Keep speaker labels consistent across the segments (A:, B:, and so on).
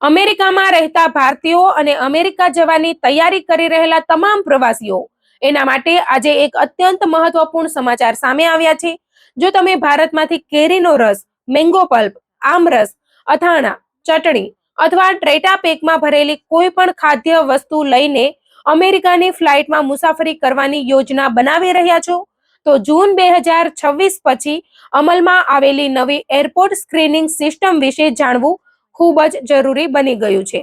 A: અમેરિકામાં રહેતા ભારતીયો અને અમેરિકા જવાની તૈયારી કરી રહેલા તમામ પ્રવાસીઓ એના માટે આજે એક અત્યંત મહત્વપૂર્ણ સમાચાર સામે આવ્યા છે. જો તમે ભારતમાંથી કેરીનો રસ, મેંગો પલ્પ, આમરસ, અથાણા, ચટણી અથવા ટ્રેટા પેકમાં ભરેલી કોઈ પણ ખાદ્ય વસ્તુ લઈને અમેરિકાની ફ્લાઇટમાં મુસાફરી કરવાની યોજના બનાવી રહ્યા છો, તો જૂન 2026 પછી અમલમાં આવેલી નવી એરપોર્ટ સ્ક્રીનિંગ સિસ્ટમ વિશે જાણવું ખૂબ જ જરૂરી બની ગયું છે.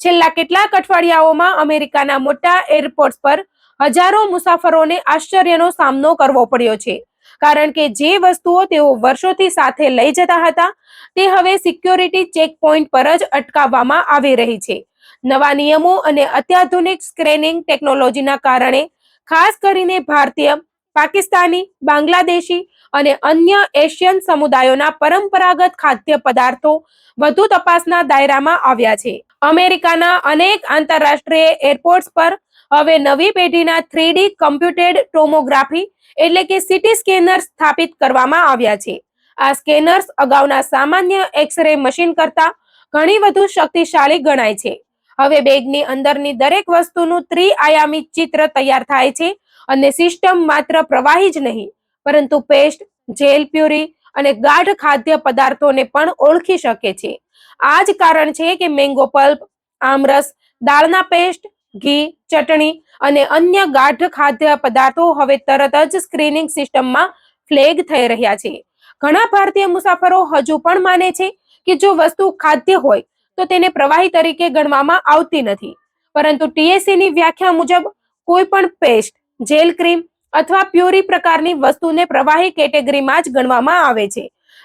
A: છેલ્લા કેટલાક અઠવાડિયાઓમાં અમેરિકાના મોટા એરપોર્ટ્સ પર હજારો મુસાફરોને આશ્ચર્યનો સામનો કરવો પડ્યો છે, કારણ કે જે વસ્તુઓ તેઓ વર્ષોથી સાથે લઈ જતા હતા તે હવે સિક્યોરિટી ચેકપોઇન્ટ પર જ અટકાવવામાં આવી રહી છે. નવા નિયમો અને અત્યાધુનિક સ્ક્રીનિંગ ટેકનોલોજીના કારણે ખાસ કરીને ભારતીય, પાકિસ્તાની, બાંગ્લાદેશી અને અન્ય એશિયન સમુદાયોના પરંપરાગત ખાદ્ય પદાર્થો વધુ તપાસના દાયરામાં આવ્યા છે. અમેરિકાના અનેક આંતરરાષ્ટ્રીય એરપોર્ટ્સ પર હવે નવી પેઢીના 3D કમ્પ્યુટેડ ટોમોગ્રાફી એટલે કે સીટી સ્કેનર સ્થાપિત કરવામાં આવ્યા છે. આ સ્કેનર્સ અગાઉના સામાન્ય એક્સ-રે મશીન કરતા ઘણી વધુ શક્તિશાળી ગણાય છે. હવે બેગની અંદરની દરેક વસ્તુનું ત્રિઆયામી ચિત્ર તૈયાર થાય છે અને સિસ્ટમ માત્ર પ્રવાહી જ નહીં, પરંતુ પેસ્ટ, જેલ, પ્યુરી અને ગાઢ ખાદ્ય પદાર્થોને પણ ઓળખી શકે છે. આ જ કારણ છે કે મેંગો પલ્પ, આમરસ, દાળના પેસ્ટ, ઘી, ચટણી અને અન્ય ગાઢ ખાદ્ય પદાર્થો હવે તરત જ સ્ક્રીનિંગ સિસ્ટમમાં ફ્લેગ થઈ રહ્યા છે. ઘણા ભારતીય મુસાફરો હજુ પણ માને છે કે જો વસ્તુ ખાદ્ય હોય તો તેને પ્રવાહી તરીકે ગણવામાં આવતી નથી, પરંતુ TSAની વ્યાખ્યા મુજબ કોઈ પણ પેસ્ટ, જેલ, ક્રીમ અથવા પ્યુરી પ્રકારની વસ્તુને પ્રવાહી કેટેગરીમાં જ ગણવામાં આવે છે.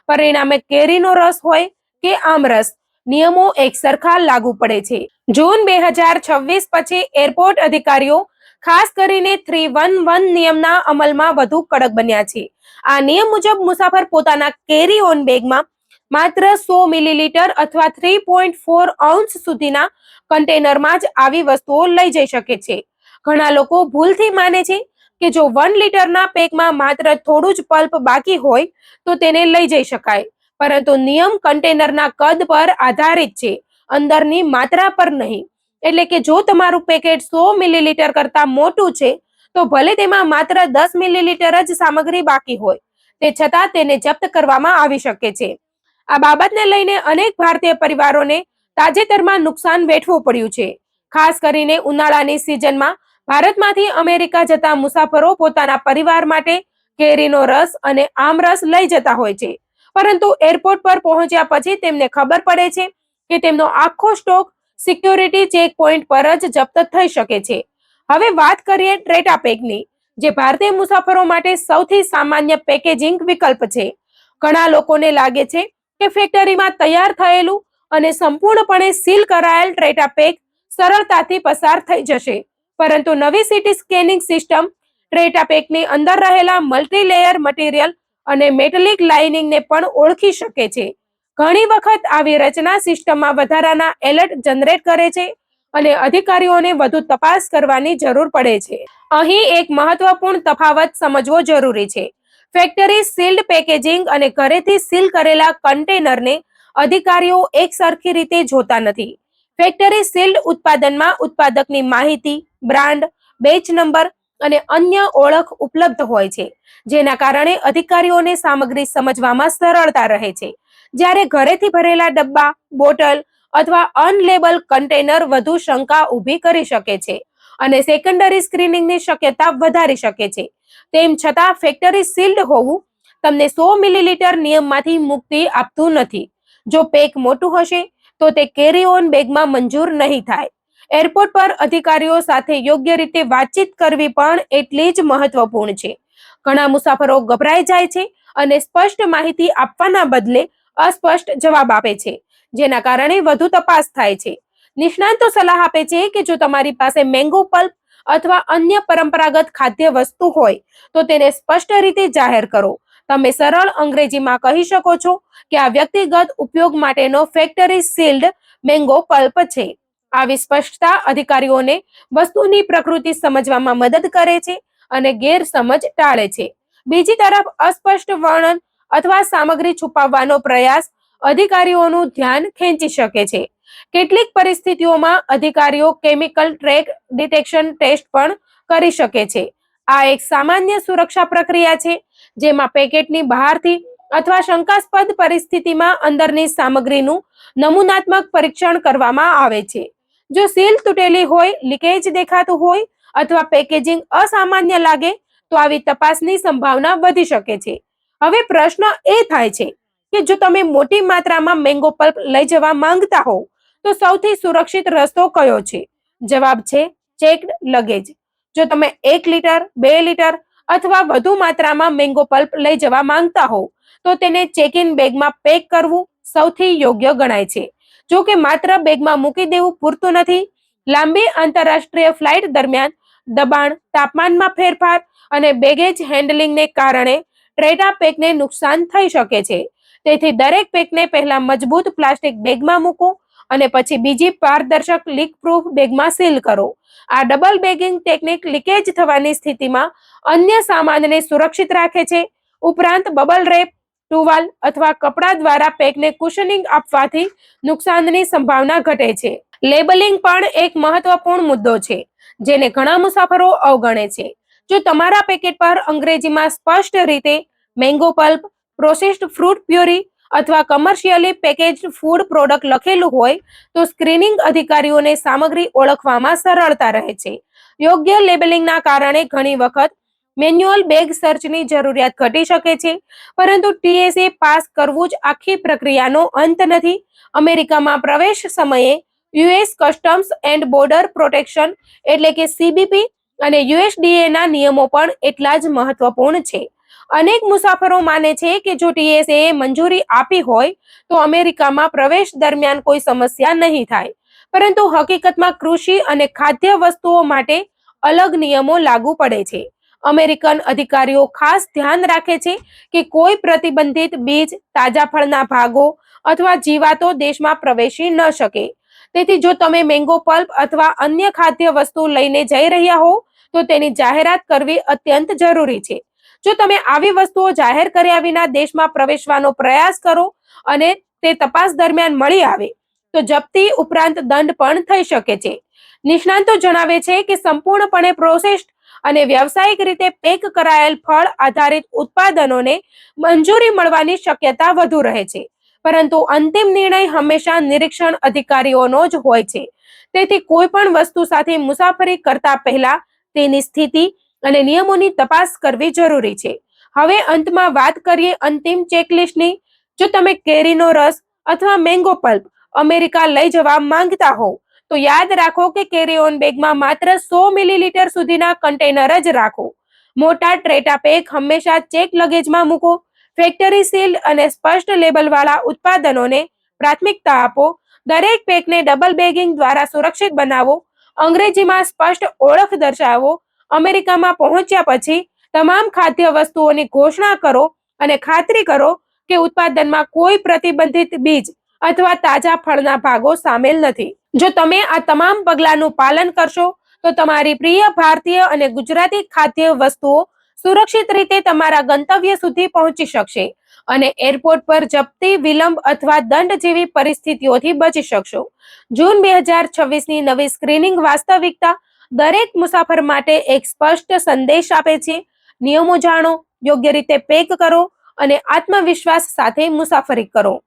A: પરિણામે કેરીનો રસ હોય કે આમરસ, નિયમો એક સરખા લાગુ પડે છે. જૂન 2026 પછી એરપોર્ટ અધિકારીઓ ખાસ કરીને 311 નિયમના અમલમાં વધુ કડક બન્યા છે. આ નિયમ મુજબ મુસાફર પોતાના કેરી ઓન બેગમાં માત્ર 100 મિલીલીટર અથવા 3.4 ઓunce સુધીના કન્ટેનરમાં જ આવી વસ્તુઓ લઈ જઈ શકે છે. ઘણા લોકો ભૂલથી માને છે કે જો 1 લીટરના પેકમાં માત્ર થોડું જ પલ્પ બાકી હોય તો તેને લઈ જઈ શકાય, પરંતુ નિયમ કન્ટેનરના કદ પર આધારિત છે, અંદરની માત્રા પર નહીં. એટલે કે જો તમારું પેકેટ 100 મિલીલીટર કરતા મોટું છે તો ભલે તેમાં માત્ર 10 મિલીલીટર જ સામગ્રી બાકી હોય, તે છતાં તેને જપ્ત કરવામાં આવી શકે છે. આ બાબતને લઈને અનેક ભારતીય પરિવારોને તાજેતરમાં નુકસાન વેઠવું પડ્યું છે. ખાસ કરીને ઉનાળાની સિઝનમાં ભારતમાંથી અમેરિકા જતા મુસાફરો પોતાના પરિવાર માટે કેરીનો રસ અને આમરસ લઈ જતા હોય છે, પરંતુ એરપોર્ટ પર પહોંચ્યા પછી તેમને ખબર પડે છે કે તેમનો આખો સ્ટોક સિક્યોરિટી ચેક પોઈન્ટ પર જ જપ્ત થઈ શકે છે. હવે વાત કરીએ ટ્રેટા પેકની, જે ભારતીય મુસાફરો માટે સૌથી સામાન્ય પેકેજિંગ વિકલ્પ છે. ઘણા લોકોને લાગે છે કે ફેક્ટરીમાં તૈયાર થયેલું અને સંપૂર્ણપણે સીલ કરાયેલ ટ્રેટા પેક સરળતાથી પસાર થઈ જશે, પરંતુ નવી સીટી સ્કેનિંગ સિસ્ટમ ટ્રેટા પેકની અંદર રહેલા મલ્ટીલેયર મટીરિયલ અને મેટલિક લાઇનિંગને પણ ઓળખી શકે છે. ઘણી વખત આવી રચના સિસ્ટમમાં વધારાના એલર્ટ જનરેટ કરે છે અને અધિકારીઓને વધુ તપાસ કરવાની જરૂર પડે છે. અહીં એક મહત્વપૂર્ણ તફાવત સમજવો જરૂરી છે. ફેક્ટરી સીલ્ડ પેકેજિંગ અને ઘરેથી સીલ કરેલા કન્ટેનરને અધિકારીઓ એક સરખી રીતે જોતા નથી. ફેક્ટરી સીલ્ડ ઉત્પાદનમાં ઉત્પાદકની માહિતી, બ્રાન્ડ, બેચ નંબર અને અન્ય ઓળખ ઉપલબ્ધ હોય છે, જેના કારણે અધિકારીઓને સામગ્રી સમજવામાં સરળતા રહે છે. જ્યારે ઘરેથી ભરેલા ડબ્બા, બોટલ અથવા અનલેબલ કન્ટેનર વધુ શંકા ઊભી કરી શકે છે અને સેકન્ડરી સ્ક્રીનિંગની શક્યતા વધારી શકે છે. તેમ છતાં ફેક્ટરી સીલ્ડ હોવું તમને 100 મિલીલીટર નિયમમાંથી મુક્તિ આપતું નથી. જો પેક મોટું હશે તો તે કેરી ઓન બેગમાં મંજૂર નહીં થાય. એરપોર્ટ પર અધિકારીઓ સાથે યોગ્ય રીતે વાતચીત કરવી પણ એટલી જ મહત્વપૂર્ણ છે. ઘણા મુસાફરો ગભરાઈ જાય છે અને સ્પષ્ટ માહિતી આપવાના બદલે અસ્પષ્ટ જવાબ આપે છે, જેના કારણે વધુ તપાસ થાય છે. નિષ્ણાતો સલાહ આપે છે કે જો તમારી પાસે મેંગો પલ્પ અથવા અન્ય પરંપરાગત ખાદ્ય વસ્તુ હોય તો તેને સ્પષ્ટ રીતે જાહેર કરો. તમે સરળ અંગ્રેજીમાં કહી શકો છો કે આ વ્યક્તિગત ઉપયોગ માટેનો ફેક્ટરી સીલ્ડ મેંગો પલ્પ છે. આવી સ્પષ્ટતા અધિકારીઓને વસ્તુની પ્રકૃતિ સમજવામાં મદદ કરે છે અને ગેરસમજ ટાળે છે. બીજી તરફ અસ્પષ્ટ વર્ણન અથવા સામગ્રી છુપાવવાનો પ્રયાસ અધિકારીઓનું ધ્યાન ખેંચી શકે છે. કેટલીક પરિસ્થિતિઓમાં અધિકારીઓ કેમિકલ ટ્રેક ડિટેક્શન ટેસ્ટ પણ કરી શકે છે. આ એક સામાન્ય સુરક્ષા પ્રક્રિયા છે, જેમાં પેકેટની બહારથી અથવા શંકાસ્પદ પરિસ્થિતિમાં અંદરની સામગ્રીનું નમૂનાત્મક પરીક્ષણ કરવામાં આવે છે. જો સીલ તૂટેલી હોય, લીકેજ દેખાતું હોય અથવા પેકેજિંગ અસામાન્ય લાગે તો આવી તપાસની સંભાવના વધી શકે છે. હવે પ્રશ્ન એ થાય છે કે જો તમે મોટી માત્રામાં મેંગો પલ્પ લઈ જવા માંગતા હોવ તો સૌથી સુરક્ષિત રસ્તો કયો છે? જવાબ છે ચેક્ડ લગેજ. જો તમે 1 લિટર, 2 લિટર અથવા વધુ માત્રામાં મેંગો પલ્પ લઈ જવા માંગતા હોવ તો તેને ચેક ઇન બેગમાં પેક કરવું સૌથી યોગ્ય ગણાય છે. જો કે માત્ર બેગમાં મૂકી દેવું પૂરતું નથી. લાંબી આંતરરાષ્ટ્રીય ફ્લાઇટ દરમિયાન દબાણ, તાપમાનમાં ફેરફાર અને બેગેજ હેન્ડલિંગને કારણે ટ્રેટા પેકને નુકસાન થઈ શકે છે. તેથી દરેક પેકને પહેલા મજબૂત પ્લાસ્ટિક બેગમાં મૂકો અને પછી બીજી પારદર્શક લીક પ્રૂફ બેગમાં સીલ કરો. આ ડબલ બેગિંગ ટેકનિક લીકેજ થવાની સ્થિતિમાં અન્ય સામાનને સુરક્ષિત રાખે છે. ઉપરાંત બબલ રેપ, ટુવાલ અથવા કપડા દ્વારા પેકને કુશનિંગ આપવાથી નુકસાનની સંભાવના ઘટે છે. લેબલિંગ પણ એક મહત્વપૂર્ણ મુદ્દો છે, જેને ઘણા મુસાફરો અવગણે છે. જો તમારા પેકેટ પર અંગ્રેજીમાં સ્પષ્ટ રીતે mango pulp, processed fruit puree અથવા કમર્શિયલી પેકેજ્ડ ફૂડ પ્રોડક્ટ લખેલું હોય તો સ્ક્રીનિંગ અધિકારીઓને સામગ્રી ઓળખવામાં સરળતા રહે છે. યોગ્ય લેબલિંગના કારણે ઘણી વખત મેન્યુઅલ બેગ સર્ચની જરૂરિયાત ઘટી શકે છે, પરંતુ TSA પાસ કરવું જ આખી પ્રક્રિયાનો અંત નથી. અમેરિકામાં પ્રવેશ સમયે US customs and border protection એટલે કે CBP અને USDA ના નિયમો પણ એટલા જ મહત્વપૂર્ણ છે. અનેક મુસાફરો માને છે કે જો TSA એ મંજૂરી આપી હોય તો અમેરિકામાં પ્રવેશ દરમિયાન કોઈ સમસ્યા નહીં થાય, પરંતુ હકીકતમાં કૃષિ અને ખાદ્ય વસ્તુઓ માટે અલગ નિયમો લાગુ પડે છે. અમેરિકન અધિકારીઓ ખાસ ધ્યાન રાખે છે કે કોઈ પ્રતિબંધિત બીજ, તાજા ફળના ભાગો અથવા જીવાતો દેશમાં પ્રવેશી ન શકે. તેથી જો તમે મેંગો પલ્પ અથવા અન્ય ખાદ્ય વસ્તુ લઈને જઈ રહ્યા હો તો તેની જાહેરાત કરવી અત્યંત જરૂરી છે. જો તમે આવી વસ્તુઓ જાહેર કર્યા વિના દેશમાં પ્રવેશવાનો પ્રયાસ કરો અને તે તપાસ દરમિયાન મળી આવે તો જપ્તી ઉપરાંત દંડ પણ થઈ શકે છે. નિષ્ણાતો જણાવે છે કે સંપૂર્ણપણે પ્રોસેસ્ડ અને વ્યવસાયિક રીતે પેક કરાયેલ ફળ આધારિત ઉત્પાદનોને મંજૂરી મળવાની શક્યતા વધુ રહે છે, પરંતુ અંતિમ નિર્ણય હંમેશા નિરીક્ષણ અધિકારીઓનો જ હોય છે. તેથી કોઈ પણ વસ્તુ સાથે મુસાફરી કરતા પહેલા તેની સ્થિતિ અને નિયમોની તપાસ કરવી જરૂરી છે. હવે અંતમાં વાત કરીએ અંતિમ ચેકલિસ્ટની. જો તમે કેરીનો રસ અથવા મેંગો પલ્પ અમેરિકા લઈ જવા માંગતા હોવ તો યાદ રાખો કે કેરી ઓન બેગમાં માત્ર 100 મિલીલીટર સુધીના કન્ટેનર જ રાખો. મોટા ટ્રેટા પેક હંમેશા ચેક લગેજમાં મૂકો. ફેક્ટરી સીલ્ડ અને સ્પષ્ટ લેબલવાળા ઉત્પાદનોને પ્રાથમિકતા આપો. દરેક પેકને ડબલ બેગિંગ દ્વારા સુરક્ષિત બનાવો. અંગ્રેજીમાં સ્પષ્ટ ઓળખ દર્શાવો. અમેરિકામાં પહોંચ્યા પછી તમામ ખાદ્ય વસ્તુઓની ઘોષણા કરો અને ખાતરી કરો કે ઉત્પાદનમાં કોઈ પ્રતિબંધિત બીજ અથવા તાજા ફળના ભાગો સામેલ નથી. જો તમે આ તમામ પગલાંનું પાલન કરશો તો તમારી પ્રિય ભારતીય અને ગુજરાતી ખાદ્ય વસ્તુઓ સુરક્ષિત રીતે તમારા ગંતવ્ય સુધી પહોંચી શકશે અને એરપોર્ટ પર જપ્તી, વિલંબ અથવા દંડ જેવી પરિસ્થિતિઓથી બચી શકશો. જૂન 2026ની નવી સ્ક્રીનિંગ વાસ્તવિકતા દરેક મુસાફર માટે એક સ્પષ્ટ સંદેશ આપે છે. નિયમો જાણો, યોગ્ય રીતે પેક કરો અને આત્મવિશ્વાસ સાથે મુસાફરી કરો.